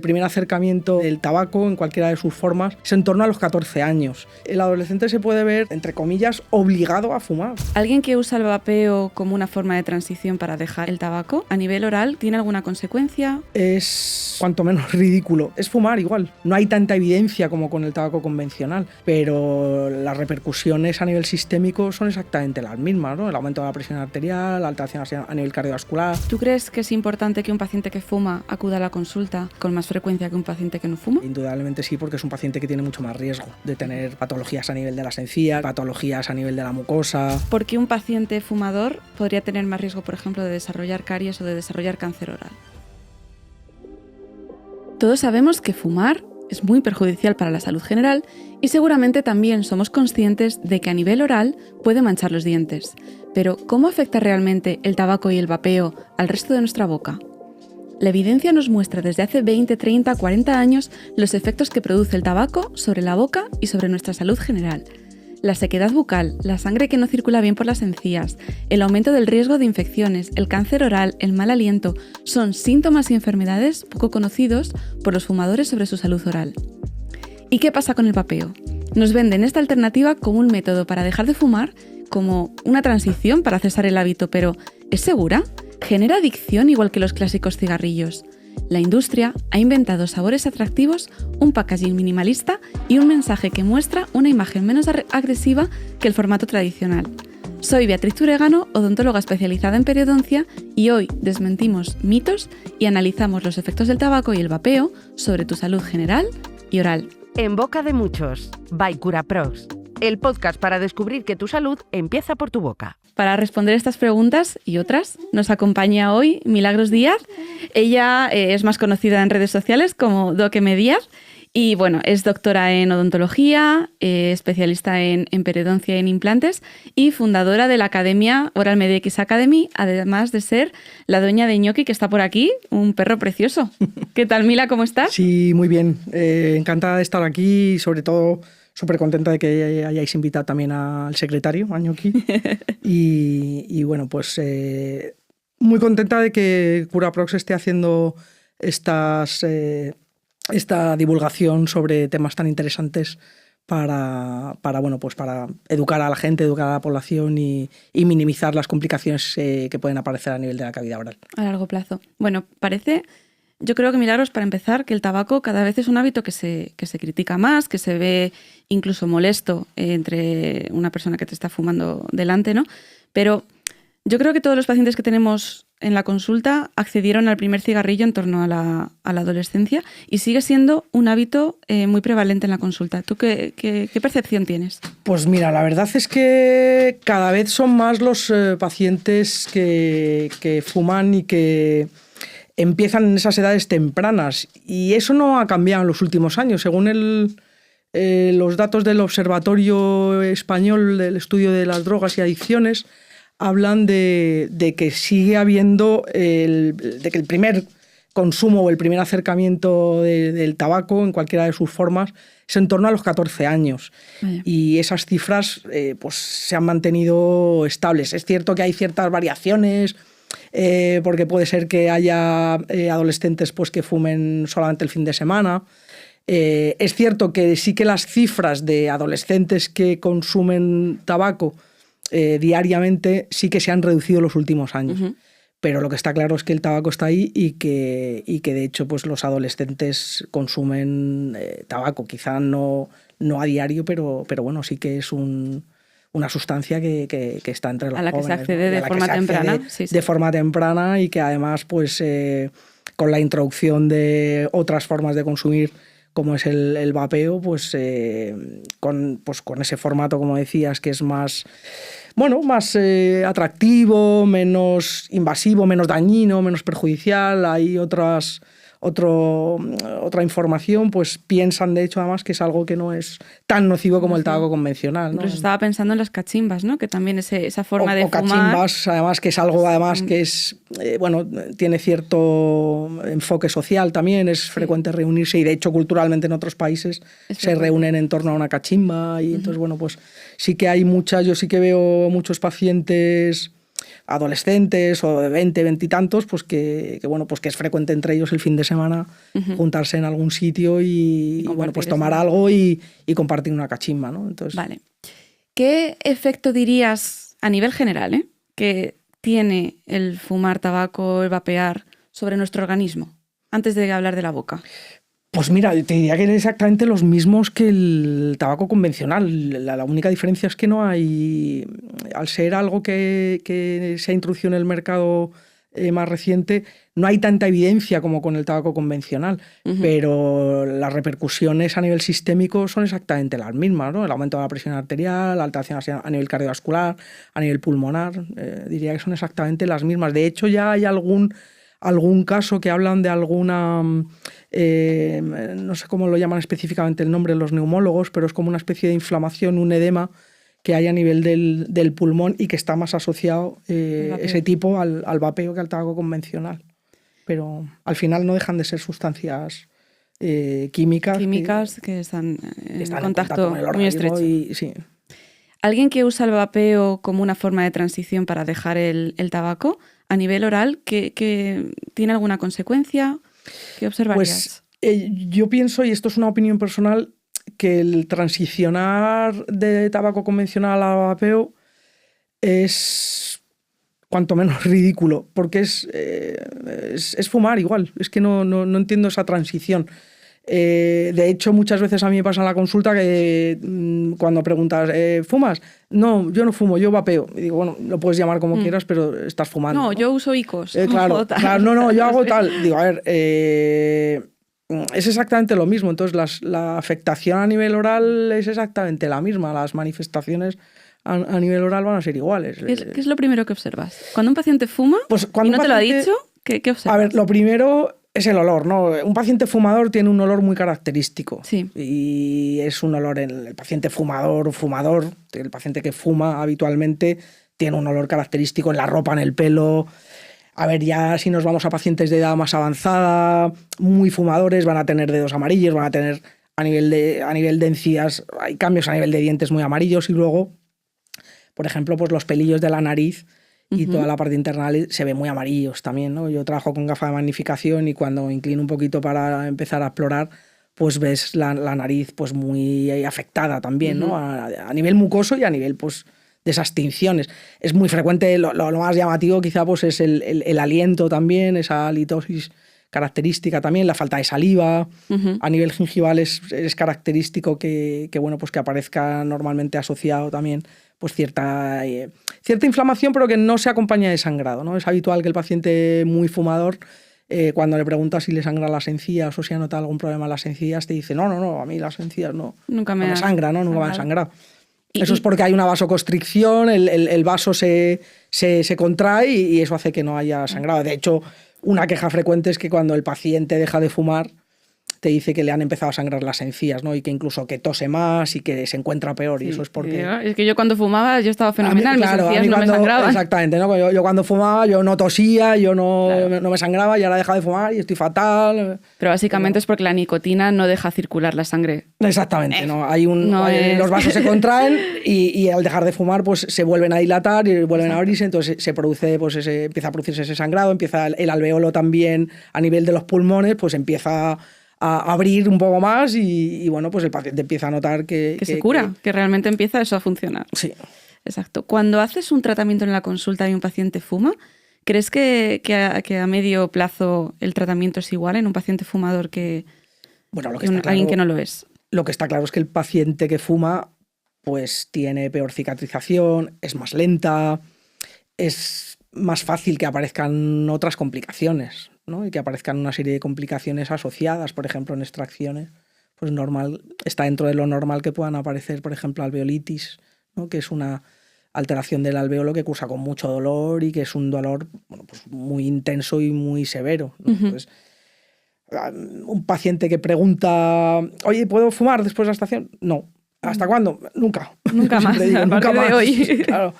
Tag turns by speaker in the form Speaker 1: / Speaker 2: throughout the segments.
Speaker 1: primer acercamiento del tabaco en cualquiera de sus formas es en torno a los 14 años. El adolescente se puede ver, entre comillas, obligado a fumar.
Speaker 2: ¿Alguien que usa el vapeo como una forma de transición para dejar el tabaco, a nivel oral, tiene alguna consecuencia?
Speaker 1: Es cuanto menos ridículo. Es fumar igual. No hay tanta evidencia como con el tabaco convencional, pero las repercusiones a nivel sistémico son exactamente las mismas, ¿no? El aumento de la presión arterial, la alteración a nivel cardiovascular.
Speaker 2: ¿Tú crees que es importante que un paciente que fuma acuda a la consulta con más frecuencia que un paciente que no fuma?
Speaker 1: Indudablemente sí, porque es un paciente que tiene mucho más riesgo de tener patologías a nivel de las encías, patologías a nivel de la mucosa.
Speaker 2: ¿Por qué un paciente fumador podría tener más riesgo, por ejemplo, de desarrollar caries o de desarrollar cáncer oral? Todos sabemos que fumar es muy perjudicial para la salud general y seguramente también somos conscientes de que a nivel oral puede manchar los dientes. Pero, ¿cómo afecta realmente el tabaco y el vapeo al resto de nuestra boca? La evidencia nos muestra desde hace 20, 30, 40 años los efectos que produce el tabaco sobre la boca y sobre nuestra salud general. La sequedad bucal, la sangre que no circula bien por las encías, el aumento del riesgo de infecciones, el cáncer oral, el mal aliento, son síntomas y enfermedades poco conocidos por los fumadores sobre su salud oral. ¿Y qué pasa con el vapeo? Nos venden esta alternativa como un método para dejar de fumar, como una transición para cesar el hábito, pero ¿es segura? ¿Genera adicción igual que los clásicos cigarrillos? La industria ha inventado sabores atractivos, un packaging minimalista y un mensaje que muestra una imagen menos agresiva que el formato tradicional. Soy Beatriz Turegano, odontóloga especializada en periodoncia, y hoy desmentimos mitos y analizamos los efectos del tabaco y el vapeo sobre tu salud general y oral.
Speaker 3: En boca de muchos, by Curaprox, el podcast para descubrir que tu salud empieza por tu boca.
Speaker 2: Para responder estas preguntas y otras, nos acompaña hoy Milagros Díaz. Ella es más conocida en redes sociales como Doc M. Díaz y bueno, es doctora en odontología, especialista en periodoncia y en implantes y fundadora de la academia Oral MedX Academy, además de ser la dueña de Ñoqui, que está por aquí, un perro precioso. ¿Qué tal, Mila? ¿Cómo estás?
Speaker 1: Sí, muy bien. Encantada de estar aquí y sobre todo súper contenta de que hayáis invitado también al secretario, a Ñoqui. y bueno, pues muy contenta de que Curaprox esté haciendo esta divulgación sobre temas tan interesantes para educar a la gente, educar a la población y minimizar las complicaciones que pueden aparecer a nivel de la cavidad oral.
Speaker 2: A largo plazo. Bueno, parece... Yo creo que, Milagros, para empezar, que el tabaco cada vez es un hábito que se critica más, que se ve incluso molesto entre una persona que te está fumando delante, ¿no? Pero yo creo que todos los pacientes que tenemos en la consulta accedieron al primer cigarrillo en torno a la adolescencia y sigue siendo un hábito muy prevalente en la consulta. ¿Tú qué percepción tienes?
Speaker 1: Pues mira, la verdad es que cada vez son más los pacientes que fuman y que empiezan en esas edades tempranas, y eso no ha cambiado en los últimos años. Según los datos del Observatorio Español del Estudio de las Drogas y Adicciones, hablan de que sigue habiendo de que el primer consumo o el primer acercamiento del tabaco en cualquiera de sus formas es en torno a los 14 años. Vaya. Y esas cifras pues se han mantenido estables. Es cierto que hay ciertas variaciones, porque puede ser que haya adolescentes pues, que fumen solamente el fin de semana. Es cierto que sí que las cifras de adolescentes que consumen tabaco diariamente sí que se han reducido en los últimos años. Uh-huh. Pero lo que está claro es que el tabaco está ahí y que de hecho pues, los adolescentes consumen tabaco. Quizá no a diario, pero bueno, sí que es una sustancia que está entre los jóvenes.
Speaker 2: A la que se accede de forma temprana. Sí.
Speaker 1: De forma temprana y que además, pues, con la introducción de otras formas de consumir, como es el vapeo, pues con ese formato, como decías, que es más atractivo, menos invasivo, menos dañino, menos perjudicial. Hay otra información, pues piensan de hecho además que es algo que no es tan nocivo como el tabaco convencional, ¿no?
Speaker 2: Incluso estaba pensando en las cachimbas, ¿no? Que también esa forma de fumar.
Speaker 1: O cachimbas, además, que es algo además que es tiene cierto enfoque social también, es frecuente reunirse y de hecho culturalmente en otros países se reúnen en torno a una cachimba y entonces bueno, pues sí que hay yo sí que veo muchos pacientes adolescentes o de 20, 20 y tantos, pues que es frecuente entre ellos el fin de semana juntarse en algún sitio y bueno, pues tomar algo y compartir una cachimba, ¿no? Entonces,
Speaker 2: vale. ¿Qué efecto dirías a nivel general, que tiene el fumar tabaco, el vapear sobre nuestro organismo? Antes de hablar de la boca.
Speaker 1: Pues mira, te diría que eran exactamente los mismos que el tabaco convencional. La única diferencia es que no hay, al ser algo que se ha introducido en el mercado más reciente, no hay tanta evidencia como con el tabaco convencional, pero las repercusiones a nivel sistémico son exactamente las mismas, ¿no? El aumento de la presión arterial, la alteración a nivel cardiovascular, a nivel pulmonar, diría que son exactamente las mismas. De hecho, ya hay algún caso que hablan de alguna, no sé cómo lo llaman específicamente el nombre los neumólogos, pero es como una especie de inflamación, un edema que hay a nivel del pulmón y que está más asociado ese tipo al vapeo que al tabaco convencional. Pero al final no dejan de ser sustancias químicas
Speaker 2: que están en contacto
Speaker 1: con el
Speaker 2: muy estrecho.
Speaker 1: Sí.
Speaker 2: Alguien que usa el vapeo como una forma de transición para dejar el tabaco, a nivel oral, ¿que tiene alguna consecuencia? ¿Qué observarías?
Speaker 1: Pues yo pienso, y esto es una opinión personal, que el transicionar de tabaco convencional a vapeo es cuanto menos ridículo, porque es fumar igual, es que no entiendo esa transición. De hecho, muchas veces a mí me pasa en la consulta que cuando preguntas, ¿fumas? No, yo no fumo, yo vapeo. Y digo, bueno, lo puedes llamar como quieras, pero estás fumando.
Speaker 2: No, yo uso IQOS.
Speaker 1: Claro, no, yo hago tal. Digo, a ver, es exactamente lo mismo. Entonces, la afectación a nivel oral es exactamente la misma. Las manifestaciones a nivel oral van a ser iguales.
Speaker 2: ¿Qué es lo primero que observas? Cuando un paciente fuma
Speaker 1: pues
Speaker 2: y no te lo ha dicho, ¿qué observas?
Speaker 1: A ver, lo primero es el olor, ¿no? Un paciente fumador tiene un olor muy característico.
Speaker 2: Sí.
Speaker 1: Y es un olor, el paciente fumador, el paciente que fuma habitualmente tiene un olor característico en la ropa, en el pelo. A ver, ya si nos vamos a pacientes de edad más avanzada, muy fumadores, van a tener dedos amarillos, van a tener a nivel de encías, hay cambios a nivel de dientes muy amarillos y luego, por ejemplo, pues los pelillos de la nariz y toda la parte interna se ve muy amarillos también, ¿no? Yo trabajo con gafas de magnificación y cuando inclino un poquito para empezar a explorar, pues ves la nariz pues muy afectada también, ¿no? A nivel mucoso y a nivel pues de esas tinciones. Es muy frecuente, lo más llamativo quizá pues es el aliento también, esa halitosis característica también, la falta de saliva. A nivel gingival es característico que aparezca normalmente asociado también pues cierta inflamación, pero que no se acompaña de sangrado, ¿no? Es habitual que el paciente muy fumador, cuando le preguntas si le sangran las encías o si ha notado algún problema en las encías, te dice, no, a mí las encías nunca me sangran, ¿no? Nunca me han sangrado. Eso es porque hay una vasoconstricción, el vaso se contrae y eso hace que no haya sangrado. De hecho, una queja frecuente es que cuando el paciente deja de fumar, te dice que le han empezado a sangrar las encías, ¿no? Y que incluso que tose más y que se encuentra peor. Sí, y eso es porque...
Speaker 2: Es que yo cuando fumaba yo estaba fenomenal, mis encías no me sangraban.
Speaker 1: Exactamente, ¿no? Yo cuando fumaba yo no tosía, yo no me sangraba y ahora he dejado de fumar y estoy fatal.
Speaker 2: Pero básicamente es porque la nicotina no deja circular la sangre.
Speaker 1: Exactamente, ¿no? Los vasos se contraen y al dejar de fumar pues se vuelven a dilatar y vuelven a abrirse, entonces se produce, pues empieza a producirse ese sangrado, empieza el alveolo también a nivel de los pulmones, pues empieza a abrir un poco más y bueno, pues el paciente empieza a notar que
Speaker 2: se cura, que realmente empieza eso a funcionar.
Speaker 1: Sí.
Speaker 2: Exacto. Cuando haces un tratamiento en la consulta y un paciente fuma, ¿crees que a medio plazo el tratamiento es igual en un paciente fumador que alguien que no lo es?
Speaker 1: Lo que está claro es que el paciente que fuma pues tiene peor cicatrización, es más lenta, es más fácil que aparezcan otras complicaciones, ¿no? Y que aparezcan una serie de complicaciones asociadas, por ejemplo, en extracciones. Pues está dentro de lo normal que puedan aparecer, por ejemplo, alveolitis, ¿no? Que es una alteración del alveolo que cursa con mucho dolor y que es un dolor pues muy intenso y muy severo, ¿no? Entonces, un paciente que pregunta, oye, ¿puedo fumar después de la estación? No. ¿Hasta cuándo? Nunca.
Speaker 2: Nunca más.
Speaker 1: Nunca más.
Speaker 2: De hoy.
Speaker 1: Claro.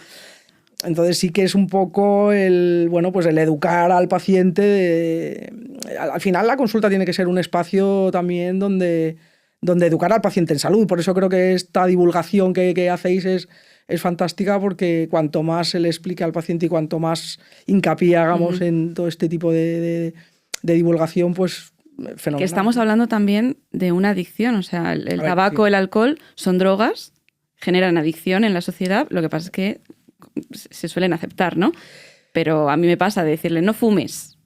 Speaker 1: Entonces sí que es un poco el educar al paciente. Al final la consulta tiene que ser un espacio también donde educar al paciente en salud. Por eso creo que esta divulgación que hacéis es fantástica porque cuanto más se le explique al paciente y cuanto más hincapié hagamos en todo este tipo de divulgación, pues fenomenal.
Speaker 2: Que estamos hablando también de una adicción, o sea, el tabaco, el alcohol son drogas, generan adicción en la sociedad, lo que pasa es que se suelen aceptar, ¿no? Pero a mí me pasa de decirle, no fumes.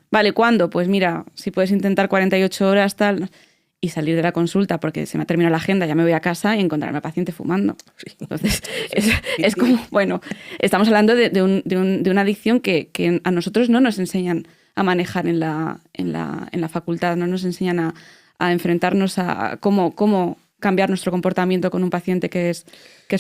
Speaker 2: Vale, ¿cuándo? Pues mira, si puedes intentar 48 horas, tal, y salir de la consulta porque se me ha terminado la agenda, ya me voy a casa y encontrarme al paciente fumando. Sí. Entonces, es como, bueno, estamos hablando de una adicción que a nosotros no nos enseñan a manejar en la facultad, no nos enseñan a enfrentarnos a cómo cambiar nuestro comportamiento con un paciente que es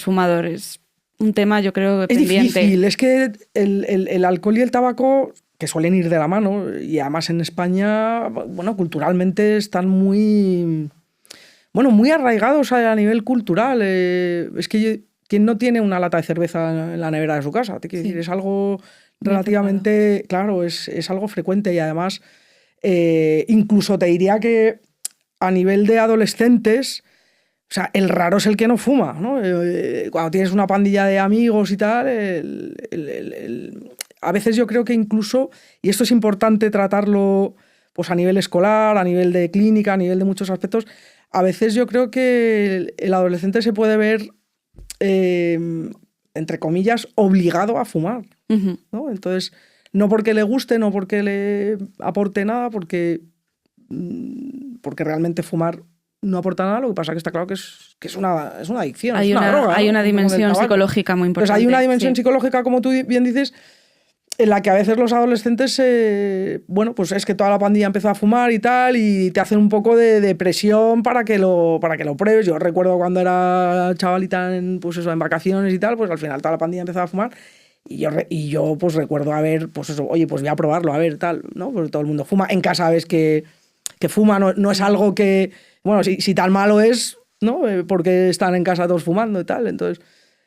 Speaker 2: fumador. Es un tema, yo creo, pendiente.
Speaker 1: Es difícil, es que el alcohol y el tabaco, que suelen ir de la mano, y además en España, bueno, culturalmente están muy arraigados a nivel cultural. Es que ¿quién no tiene una lata de cerveza en la nevera de su casa? Te quiero decir, es algo relativamente, claro, es algo frecuente y además incluso te diría que a nivel de adolescentes, o sea, el raro es el que no fuma, ¿no? Cuando tienes una pandilla de amigos y tal, a veces yo creo que incluso, y esto es importante tratarlo pues a nivel escolar, a nivel de clínica, a nivel de muchos aspectos, a veces yo creo que el adolescente se puede ver, entre comillas, obligado a fumar, ¿no? Entonces, no porque le guste, no porque le aporte nada, porque realmente fumar no aporta nada. Lo que pasa es que está claro que es una adicción, es una droga, ¿no?
Speaker 2: Hay una dimensión psicológica muy importante.
Speaker 1: Entonces hay una dimensión psicológica, como tú bien dices, en la que a veces los adolescentes, pues es que toda la pandilla empezó a fumar y tal, y te hacen un poco de presión para que lo pruebes. Yo recuerdo cuando era chavalita en vacaciones y tal, pues al final toda la pandilla empezó a fumar. Y yo pues recuerdo haber, pues eso, oye, pues voy a probarlo, a ver, tal, ¿no? Pues todo el mundo fuma. En casa ves que fuma, no es algo que, bueno, si tan malo es, ¿no? Porque están en casa todos fumando y tal. Entonces,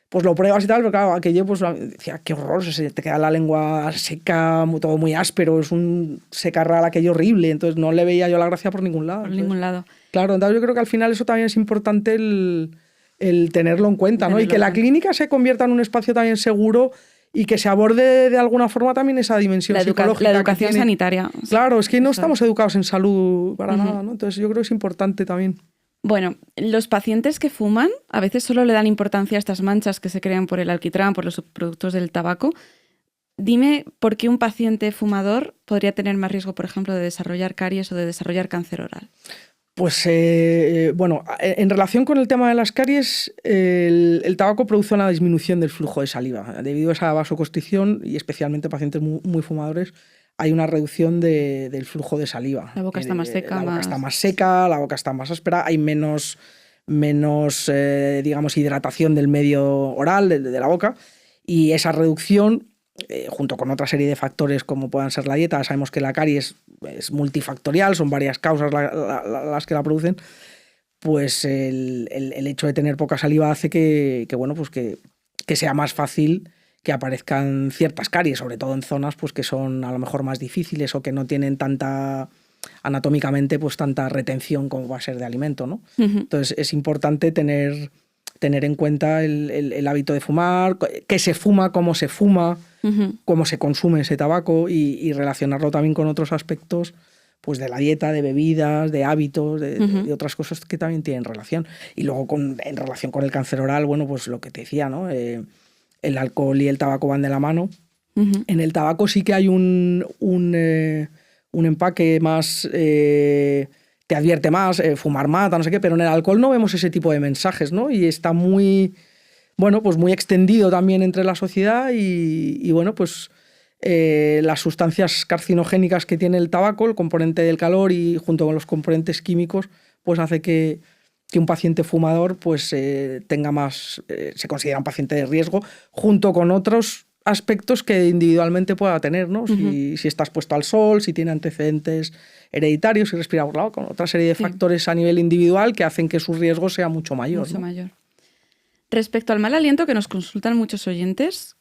Speaker 1: pues lo pruebas y tal, pero claro, aquello, pues decía, qué horror, se te queda la lengua seca, todo muy áspero, es un secarral aquello horrible. Entonces no le veía yo la gracia por ningún lado.
Speaker 2: Por ningún lado.
Speaker 1: Claro, entonces yo creo que al final eso también es importante el tenerlo en cuenta, ¿no? Y que la clínica se convierta en un espacio también seguro y que se aborde de alguna forma también esa dimensión psicológica.
Speaker 2: La educación sanitaria.
Speaker 1: Claro, es que no estamos educados en salud para nada, ¿no? Entonces yo creo que es importante también.
Speaker 2: Bueno, los pacientes que fuman a veces solo le dan importancia a estas manchas que se crean por el alquitrán, por los subproductos del tabaco. Dime por qué un paciente fumador podría tener más riesgo, por ejemplo, de desarrollar caries o de desarrollar cáncer oral.
Speaker 1: Pues, en relación con el tema de las caries, el tabaco produce una disminución del flujo de saliva. Debido a esa vasoconstricción, y especialmente pacientes muy fumadores, hay una reducción del flujo de saliva.
Speaker 2: La boca está más seca.
Speaker 1: La boca está más seca, la boca está más áspera, hay menos digamos, hidratación del medio oral, de la boca, y esa reducción, junto con otra serie de factores como puedan ser la dieta, sabemos que la caries es multifactorial, son varias causas las que la producen, pues el hecho de tener poca saliva hace que sea más fácil que aparezcan ciertas caries, sobre todo en zonas pues, que son a lo mejor más difíciles o que no tienen tanta, anatómicamente, pues tanta retención como va a ser de alimento, ¿no? Entonces es importante tener en cuenta el hábito de fumar, qué se fuma, cómo se consume ese tabaco y relacionarlo también con otros aspectos pues de la dieta, de bebidas, de hábitos, de otras cosas que también tienen relación. Y luego en relación con el cáncer oral, bueno, pues lo que te decía, ¿no? El alcohol y el tabaco van de la mano. En el tabaco sí que hay un empaque más... te advierte más, fumar mata, no sé qué, pero en el alcohol no vemos ese tipo de mensajes, ¿no? Y está muy extendido también entre la sociedad y pues las sustancias carcinogénicas que tiene el tabaco, el componente del calor y junto con los componentes químicos, pues hace que un paciente fumador pues tenga más, se considera un paciente de riesgo, junto con otros aspectos que individualmente pueda tener, ¿no? Si está expuesto al sol, si tiene antecedentes hereditarios, si respira por lado, con otra serie de factores a nivel individual que hacen que su riesgo sea mucho mayor.
Speaker 2: Mucho mayor. Respecto al mal aliento que nos consultan muchos oyentes,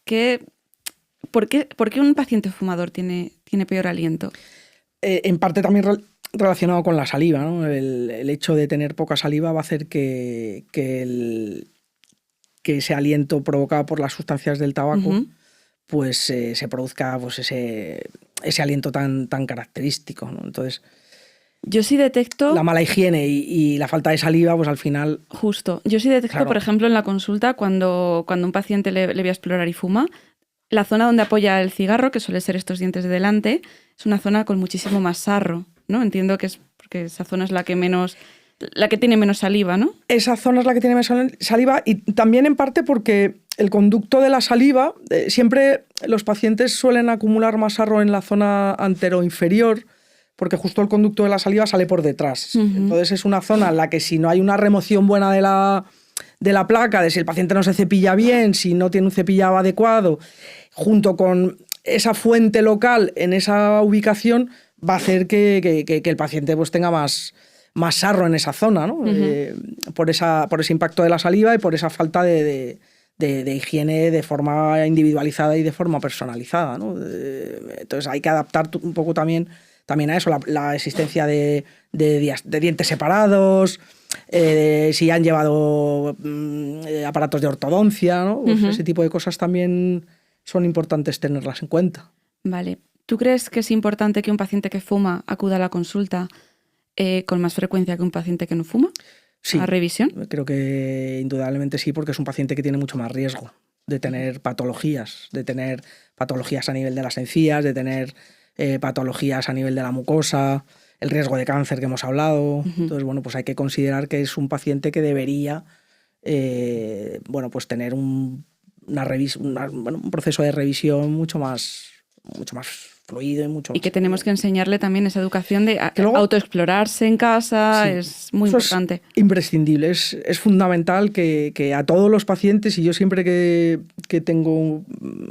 Speaker 2: ¿por qué un paciente fumador tiene peor aliento?
Speaker 1: En parte también relacionado con la saliva, ¿no? El hecho de tener poca saliva va a hacer que que ese aliento provocado por las sustancias del tabaco pues se produzca pues ese aliento tan característico, ¿no? Entonces,
Speaker 2: yo sí detecto...
Speaker 1: La mala higiene y la falta de saliva, pues al final...
Speaker 2: Justo. Yo sí detecto, claro, por ejemplo, en la consulta, cuando un paciente le voy a explorar y fuma, la zona donde apoya el cigarro, que suele ser estos dientes de delante, es una zona con muchísimo más sarro, ¿no? Entiendo que es porque esa zona es la que tiene menos saliva, ¿no? Esa zona es la que tiene menos saliva y también en parte porque el conducto de la saliva, siempre los pacientes suelen acumular más sarro en la zona anteroinferior, porque justo el conducto de la saliva sale por detrás. Entonces es una zona en la que si no hay una remoción buena de la placa, de si el paciente no se cepilla bien, si no tiene un cepillado adecuado, junto con esa fuente local en esa ubicación, va a hacer que el paciente pues tenga más sarro en esa zona, ¿no? Por ese impacto de la saliva y por esa falta de higiene de forma individualizada y de forma personalizada, ¿no? Entonces hay que adaptar un poco también a eso, la existencia de dientes separados, si han llevado aparatos de ortodoncia, ¿no? Pues ese tipo de cosas también son importantes tenerlas en cuenta. Vale. ¿Tú crees que es importante que un paciente que fuma acuda a la consulta con más frecuencia que un paciente que no fuma?
Speaker 1: Sí,
Speaker 2: ¿A revisión?
Speaker 1: Creo que indudablemente sí, porque es un paciente que tiene mucho más riesgo de tener patologías, a nivel de las encías, de tener patologías a nivel de la mucosa, el riesgo de cáncer que hemos hablado. Entonces, bueno, pues hay que considerar que es un paciente que debería pues tener un proceso de revisión mucho más fluido y mucho más...
Speaker 2: Y que tenemos que enseñarle también esa educación de autoexplorarse en casa, sí, es muy importante.
Speaker 1: Es imprescindible, es fundamental que a todos los pacientes, y yo siempre que tengo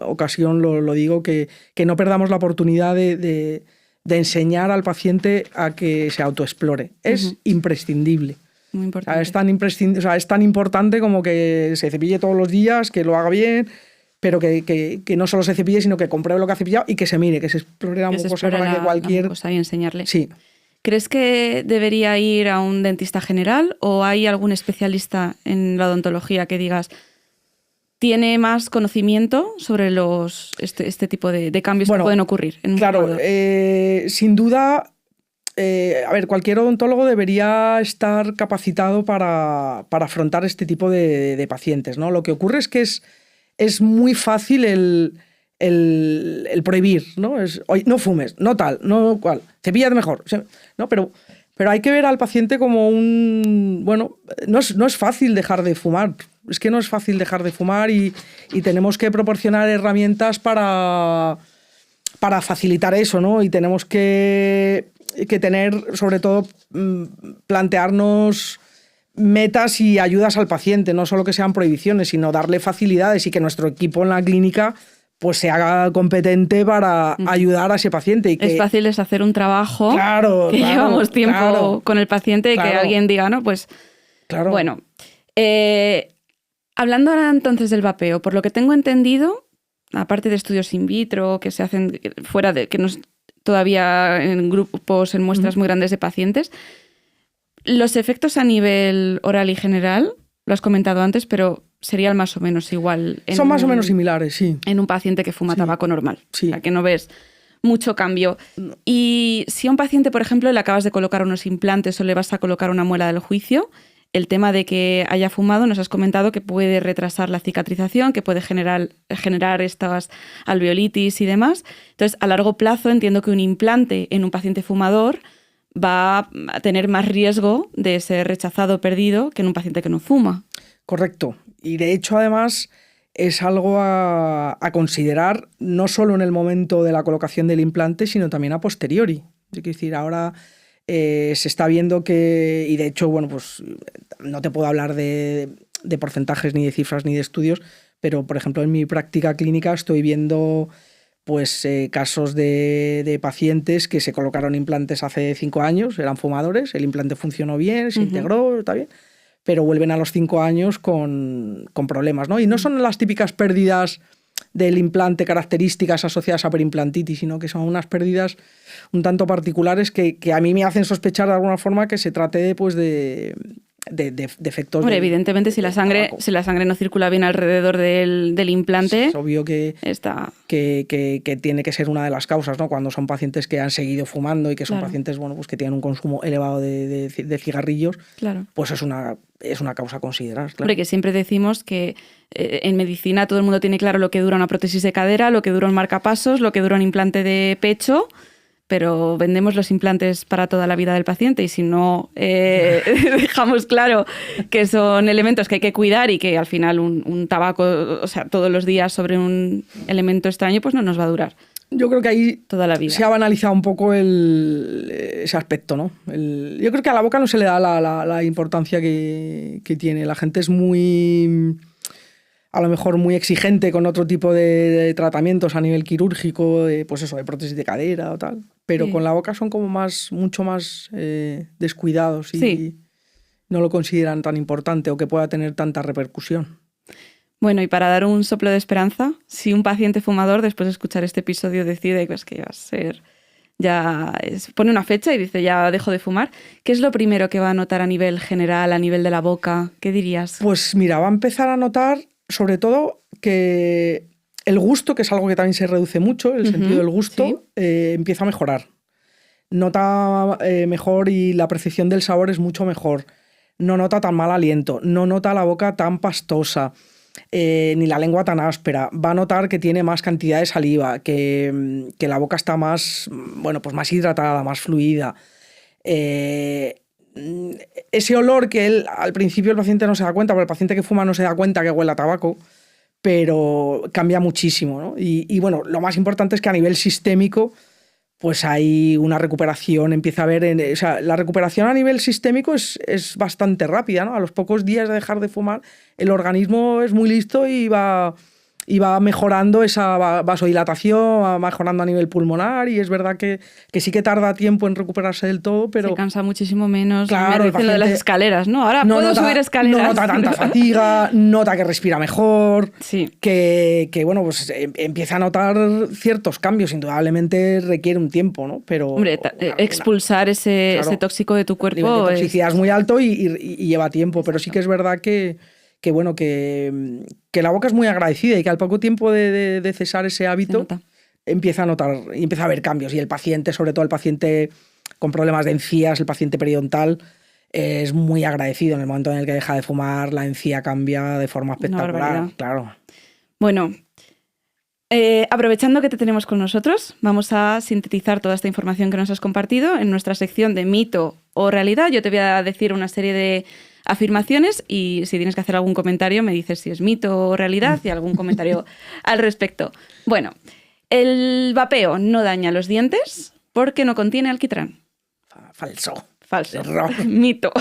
Speaker 1: ocasión lo digo, que no perdamos la oportunidad de enseñar al paciente a que se autoexplore. Es imprescindible.
Speaker 2: Muy importante.
Speaker 1: Es tan importante como que se cepille todos los días, que lo haga bien, pero que no solo se cepille, sino que compruebe lo que ha cepillado y que se mire, que se explore la mucosa para que cualquier...
Speaker 2: mucosa y enseñarle.
Speaker 1: Sí.
Speaker 2: ¿Crees que debería ir a un dentista general o hay algún especialista en la odontología que digas tiene más conocimiento sobre este tipo de cambios que pueden ocurrir en un
Speaker 1: claro, sin duda, cualquier odontólogo debería estar capacitado para afrontar este tipo de pacientes, ¿no? Lo que ocurre es que es muy fácil el prohibir, ¿no? Oye, no fumes, no tal, no cual, cepíllate mejor, ¿no? Pero hay que ver al paciente como no es fácil dejar de fumar, es que no es fácil dejar de fumar y tenemos que proporcionar herramientas para facilitar eso, ¿no? Y tenemos que tener, sobre todo, plantearnos metas y ayudas al paciente, no solo que sean prohibiciones, sino darle facilidades y que nuestro equipo en la clínica pues se haga competente para ayudar a ese paciente. Y que...
Speaker 2: Es fácil hacer un trabajo que llevamos tiempo con el paciente y que alguien diga, no, pues...
Speaker 1: Claro.
Speaker 2: Bueno, hablando ahora entonces del vapeo, por lo que tengo entendido, aparte de estudios in vitro que se hacen fuera de... que no es todavía en grupos, en muestras muy grandes de pacientes, los efectos a nivel oral y general, lo has comentado antes, pero serían más o menos igual.
Speaker 1: Son más o menos similares, sí.
Speaker 2: En un paciente que fuma tabaco normal.
Speaker 1: Sí.
Speaker 2: O sea, que no ves mucho cambio. No. Y si a un paciente, por ejemplo, le acabas de colocar unos implantes o le vas a colocar una muela del juicio, el tema de que haya fumado, nos has comentado que puede retrasar la cicatrización, que puede generar estas alveolitis y demás. Entonces, a largo plazo, entiendo que un implante en un paciente fumador va a tener más riesgo de ser rechazado o perdido que en un paciente que no fuma.
Speaker 1: Correcto. Y de hecho, además, es algo a considerar no solo en el momento de la colocación del implante, sino también a posteriori. Es decir, ahora se está viendo que, y de hecho, bueno, pues no te puedo hablar de porcentajes, ni de cifras, ni de estudios, pero, por ejemplo, en mi práctica clínica estoy viendo pues casos de pacientes que se colocaron implantes hace 5 años, eran fumadores, el implante funcionó bien, se integró, está bien, pero vuelven a los 5 años con problemas, ¿no? Y no son las típicas pérdidas del implante características asociadas a perimplantitis, sino que son unas pérdidas un tanto particulares que a mí me hacen sospechar de alguna forma que se trate pues, de de efectos.
Speaker 2: Hombre, evidentemente, si la sangre no circula bien alrededor del implante,
Speaker 1: es obvio que tiene que ser una de las causas, ¿no? Cuando son pacientes que han seguido fumando y que son pacientes, bueno, pues que tienen un consumo elevado de cigarrillos, pues es una causa a considerar. Claro.
Speaker 2: Hombre, que siempre decimos que en medicina todo el mundo tiene claro lo que dura una prótesis de cadera, lo que dura un marcapasos, lo que dura un implante de pecho, pero vendemos los implantes para toda la vida del paciente y si no dejamos claro que son elementos que hay que cuidar y que al final un tabaco, o sea, todos los días sobre un elemento extraño, pues no nos va a durar.
Speaker 1: Yo creo que ahí
Speaker 2: toda la vida.
Speaker 1: Se ha banalizado un poco ese aspecto, ¿no? Yo creo que a la boca no se le da la importancia que tiene. La gente es muy, a lo mejor muy exigente con otro tipo de tratamientos a nivel quirúrgico, pues eso, de prótesis de cadera o tal. Pero con la boca son como mucho más descuidados y no lo consideran tan importante o que pueda tener tanta repercusión.
Speaker 2: Bueno, y para dar un soplo de esperanza, si un paciente fumador después de escuchar este episodio decide pues, que va a ser, pone una fecha y dice ya dejo de fumar, ¿qué es lo primero que va a notar a nivel general, a nivel de la boca? ¿Qué dirías?
Speaker 1: Pues mira, va a empezar a notar sobre todo que el gusto, que es algo que también se reduce mucho, el sentido del gusto, empieza a mejorar. Nota mejor y la percepción del sabor es mucho mejor. No nota tan mal aliento, no nota la boca tan pastosa, ni la lengua tan áspera. Va a notar que tiene más cantidad de saliva, que la boca está más, bueno, pues más hidratada, más fluida. Ese olor que al principio el paciente no se da cuenta, porque el paciente que fuma no se da cuenta que huele a tabaco, pero cambia muchísimo, ¿no? Y bueno, lo más importante es que a nivel sistémico pues hay una recuperación, empieza a haber... o sea, la recuperación a nivel sistémico es bastante rápida, ¿no? A los pocos días de dejar de fumar, el organismo es muy listo y va mejorando esa vasodilatación, va mejorando a nivel pulmonar y es verdad que sí que tarda tiempo en recuperarse del todo, pero...
Speaker 2: Se cansa muchísimo menos.
Speaker 1: Claro,
Speaker 2: me dicen lo de las escaleras, ¿no? Ahora puedo subir escaleras.
Speaker 1: No nota tanta fatiga, nota que respira mejor, que bueno, pues empieza a notar ciertos cambios. Indudablemente requiere un tiempo, ¿no? Pero...
Speaker 2: Hombre, expulsar ese tóxico de tu cuerpo...
Speaker 1: El nivel de toxicidad es muy alto y lleva tiempo, pero sí que es verdad que bueno, que la boca es muy agradecida y que al poco tiempo de cesar ese hábito empieza a notar y empieza a haber cambios. Y el paciente, sobre todo el paciente con problemas de encías, el paciente periodontal, es muy agradecido. En el momento en el que deja de fumar, la encía cambia de forma espectacular. Claro.
Speaker 2: Bueno, aprovechando que te tenemos con nosotros, vamos a sintetizar toda esta información que nos has compartido en nuestra sección de mito o realidad. Yo te voy a decir una serie de afirmaciones y si tienes que hacer algún comentario me dices si es mito o realidad y algún comentario al respecto. Bueno, el vapeo no daña los dientes porque no contiene alquitrán.
Speaker 1: Falso.
Speaker 2: Error. Mito.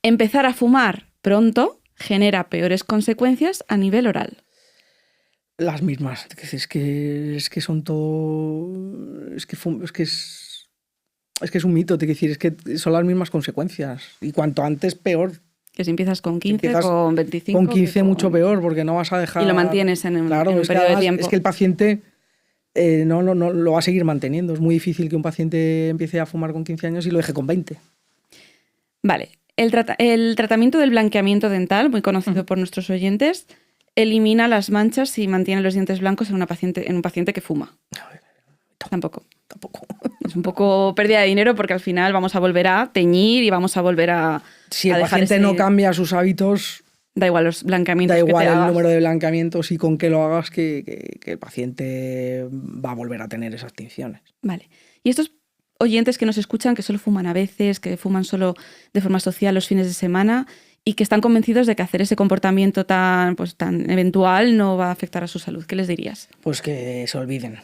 Speaker 2: Empezar a fumar pronto genera peores consecuencias a nivel oral.
Speaker 1: Las mismas. Es que son todo... Es que es un mito, te quiero decir, es que son las mismas consecuencias. Y cuanto antes, peor.
Speaker 2: Que si empiezas con 15, con 25...
Speaker 1: Con 15 mucho peor, porque no vas a dejar...
Speaker 2: Y lo mantienes en un periodo de tiempo.
Speaker 1: Es que el paciente no lo va a seguir manteniendo. Es muy difícil que un paciente empiece a fumar con 15 años y lo deje con 20.
Speaker 2: Vale. El tratamiento del blanqueamiento dental, muy conocido por nuestros oyentes, elimina las manchas y mantiene los dientes blancos en un paciente que fuma. Tampoco. Es un poco pérdida de dinero porque al final vamos a volver a teñir y vamos a volver a...
Speaker 1: Si el paciente no cambia sus hábitos...
Speaker 2: Da igual los blanqueamientos.
Speaker 1: Da igual el número de blanqueamientos y con qué lo hagas que el paciente va a volver a tener esas tinciones.
Speaker 2: Vale. Y estos oyentes que nos escuchan, que solo fuman a veces, que fuman solo de forma social los fines de semana y que están convencidos de que hacer ese comportamiento tan eventual no va a afectar a su salud, ¿qué les dirías?
Speaker 1: Pues que se olviden.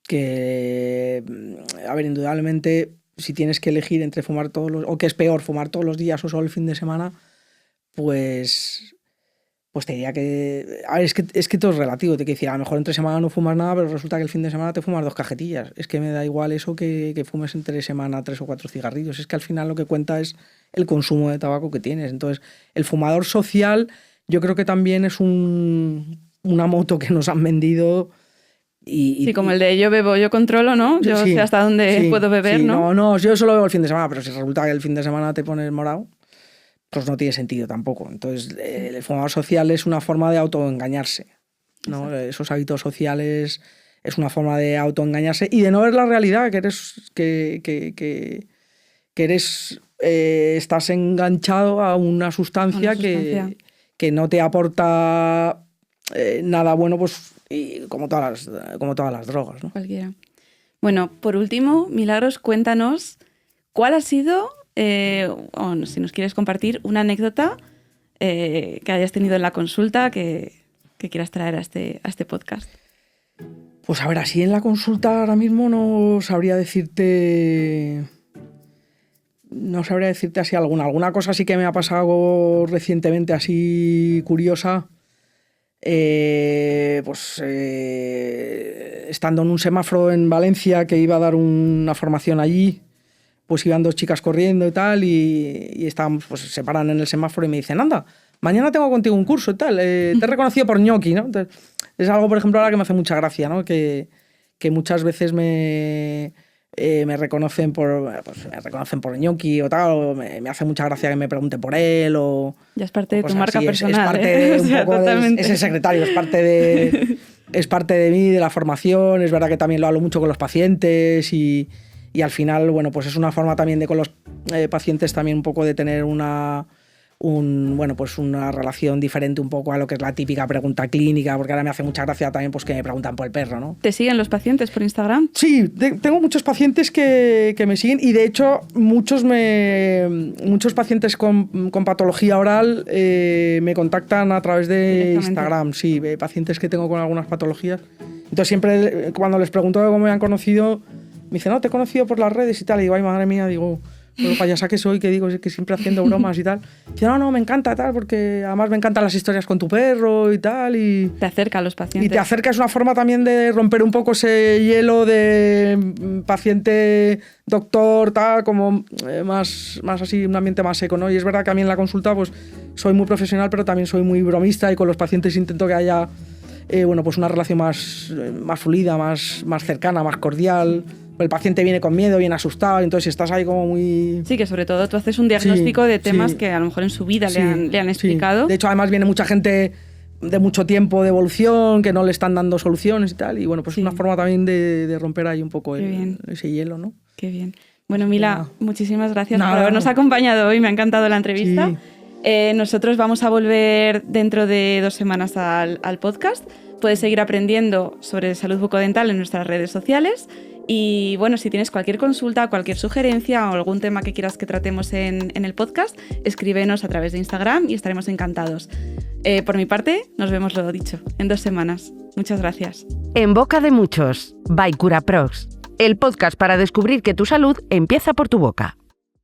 Speaker 1: Que, a ver, indudablemente, si tienes que elegir entre fumar o que es peor, fumar todos los días o solo el fin de semana, pues te diría que... A ver, es que todo es relativo. Te quiero decir, a lo mejor entre semana no fumas nada, pero resulta que el fin de semana te fumas 2 cajetillas. Es que me da igual eso que fumes entre semana 3 o 4 cigarrillos. Es que al final lo que cuenta es el consumo de tabaco que tienes. Entonces, el fumador social yo creo que también es una moto que nos han vendido...
Speaker 2: Sí, como el de yo bebo, yo controlo, ¿no? Yo sé hasta dónde puedo beber, ¿no?
Speaker 1: No, yo solo bebo el fin de semana, pero si resulta que el fin de semana te pones morado, pues no tiene sentido tampoco. Entonces, el fumador social es una forma de autoengañarse, ¿no? Exacto. Esos hábitos sociales es una forma de autoengañarse y de no ver la realidad, estás enganchado a una sustancia, que no te aporta nada bueno, pues, y como todas las drogas, ¿no?
Speaker 2: Cualquiera. Bueno, por último, Milagros, cuéntanos cuál ha sido, o si nos quieres compartir, una anécdota que hayas tenido en la consulta que quieras traer a este podcast.
Speaker 1: Pues a ver, así en la consulta ahora mismo no sabría decirte así alguna cosa sí que me ha pasado recientemente así curiosa. Estando en un semáforo en Valencia, que iba a dar una formación allí, pues iban 2 chicas corriendo y tal, y estaban, pues se paran en el semáforo y me dicen, anda, mañana tengo contigo un curso y tal, te he reconocido por ñoqui, ¿no? Entonces, es algo, por ejemplo, ahora que me hace mucha gracia, ¿no? Que muchas veces me reconocen por ñoqui o tal, o me hace mucha gracia que me pregunte por él, o...
Speaker 2: Ya es parte de tu marca personal.
Speaker 1: Es parte de un poco es el secretario, es parte de mí, de la formación. Es verdad que también lo hablo mucho con los pacientes y al final, bueno, pues es una forma también de con los pacientes también un poco de tener una relación diferente un poco a lo que es la típica pregunta clínica, porque ahora me hace mucha gracia también pues que me preguntan por el perro, ¿no?
Speaker 2: ¿Te siguen los pacientes por Instagram?
Speaker 1: Sí, tengo muchos pacientes que me siguen y de hecho muchos pacientes con patología oral me contactan a través de Instagram, sí, pacientes que tengo con algunas patologías. Entonces siempre cuando les pregunto cómo me han conocido, me dicen, no, te he conocido por las redes y tal, y digo, ay, madre mía, digo... Lo payasa que soy, que digo que siempre haciendo bromas y tal. Dice, no, me encanta tal, porque además me encantan las historias con tu perro y tal. Y
Speaker 2: te acerca a los pacientes.
Speaker 1: Y te acerca, es una forma también de romper un poco ese hielo de paciente, doctor, tal, como más así, un ambiente más seco, ¿no? Y es verdad que a mí en la consulta pues soy muy profesional, pero también soy muy bromista y con los pacientes intento que haya pues una relación más fluida, más cercana, más cordial. El paciente viene con miedo, viene asustado, entonces estás ahí como muy...
Speaker 2: Sí, que sobre todo tú haces un diagnóstico de temas que a lo mejor en su vida le han explicado.
Speaker 1: Sí. De hecho, además viene mucha gente de mucho tiempo de evolución, que no le están dando soluciones y tal, y bueno, pues es una forma también de romper ahí un poco ese hielo, ¿no?
Speaker 2: Qué bien. Bueno, Mila, muchísimas gracias por habernos acompañado hoy, me ha encantado la entrevista. Sí. Nosotros vamos a volver dentro de 2 semanas al podcast. Puedes seguir aprendiendo sobre salud bucodental en nuestras redes sociales. Y bueno, si tienes cualquier consulta, cualquier sugerencia o algún tema que quieras que tratemos en el podcast, escríbenos a través de Instagram y estaremos encantados. Por mi parte, nos vemos, lo dicho, en 2 semanas. Muchas gracias.
Speaker 3: En boca de muchos, by Curaprox, el podcast para descubrir que tu salud empieza por tu boca.